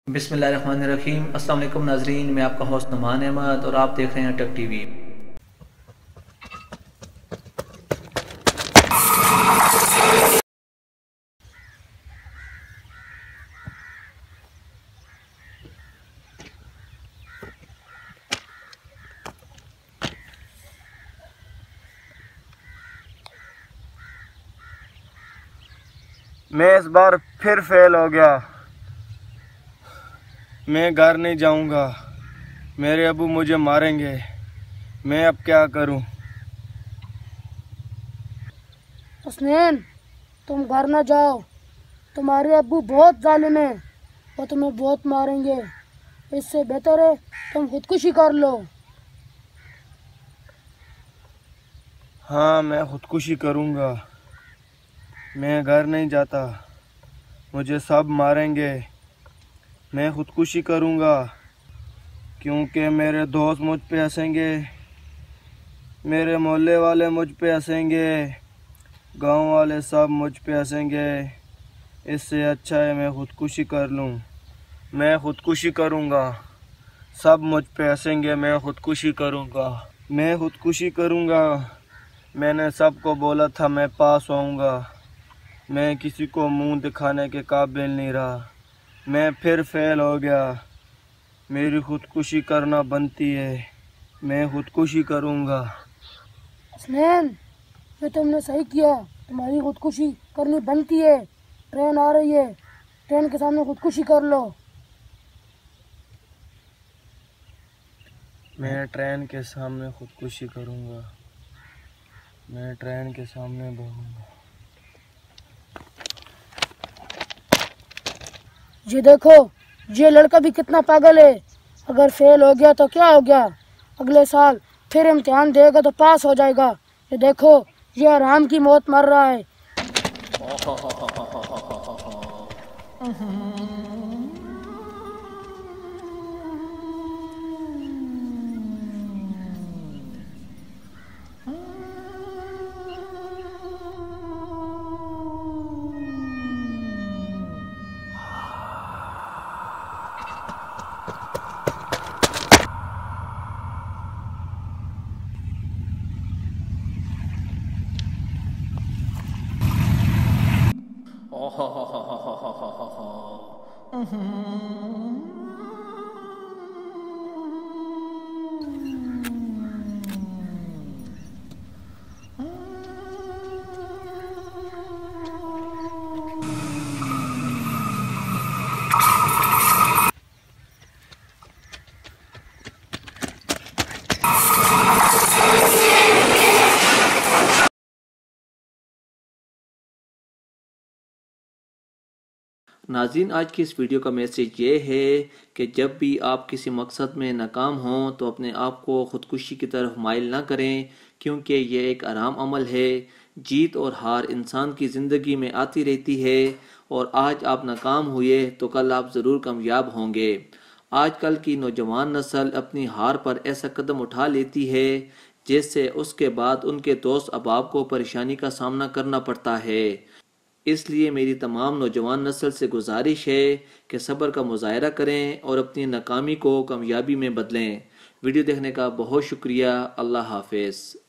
बिस्मिल्लाहिर्रहमानिर्रहीम। अस्सलाम वालेकुम नाजरीन, मैं आपका होस्ट नुमान अहमद और आप देख रहे हैं टेक टीवी। मैं इस बार फिर फेल हो गया। मैं घर नहीं जाऊंगा, मेरे अबू मुझे मारेंगे। मैं अब क्या करूं? हसनैन, तुम घर न जाओ। तुम्हारे अब्बू बहुत जालिम हैं, वो तुम्हें बहुत मारेंगे। इससे बेहतर है तुम खुदकुशी कर लो। हाँ, मैं खुदकुशी करूंगा। मैं घर नहीं जाता, मुझे सब मारेंगे। मैं खुदकुशी करूंगा क्योंकि मेरे दोस्त मुझ पे हंसेंगे, मेरे मोहल्ले वाले मुझ पे हंसेंगे, गांव वाले सब मुझ पे हंसेंगे। इससे अच्छा है मैं खुदकुशी कर लूं। मैं खुदकुशी करूंगा, सब मुझ पे हंसेंगे। मैं खुदकुशी करूंगा, मैं खुदकुशी करूंगा। मैंने सबको बोला था मैं पास होऊंगा। मैं किसी को मुंह दिखाने के काबिल नहीं रहा। मैं फिर फेल हो गया। मेरी खुदकुशी करना बनती है। मैं खुदकुशी करूंगा। हसनैन, ये तुमने सही किया। तुम्हारी खुदकुशी करनी बनती है। ट्रेन आ रही है, ट्रेन के सामने खुदकुशी कर लो। मैं ट्रेन के सामने खुदकुशी करूंगा। मैं ट्रेन के सामने बहूंगा। ये देखो, ये लड़का भी कितना पागल है। अगर फेल हो गया तो क्या हो गया, अगले साल फिर इम्तिहान देगा तो पास हो जाएगा। ये देखो, ये आराम की मौत मर रहा है। नाज़रीन, आज की इस वीडियो का मैसेज ये है कि जब भी आप किसी मकसद में नाकाम हों तो अपने आप को ख़ुदकुशी की तरफ माइल ना करें, क्योंकि ये एक आराम अमल है। जीत और हार इंसान की ज़िंदगी में आती रहती है और आज आप नाकाम हुए तो कल आप ज़रूर कामयाब होंगे। आजकल की नौजवान नस्ल अपनी हार पर ऐसा कदम उठा लेती है जिससे उसके बाद उनके दोस्त अहबाब को परेशानी का सामना करना पड़ता है। इसलिए मेरी तमाम नौजवान नस्ल से गुजारिश है कि सब्र का मुजाहरा करें और अपनी नाकामी को कामयाबी में बदलें। वीडियो देखने का बहुत शुक्रिया। अल्लाह हाफिज़।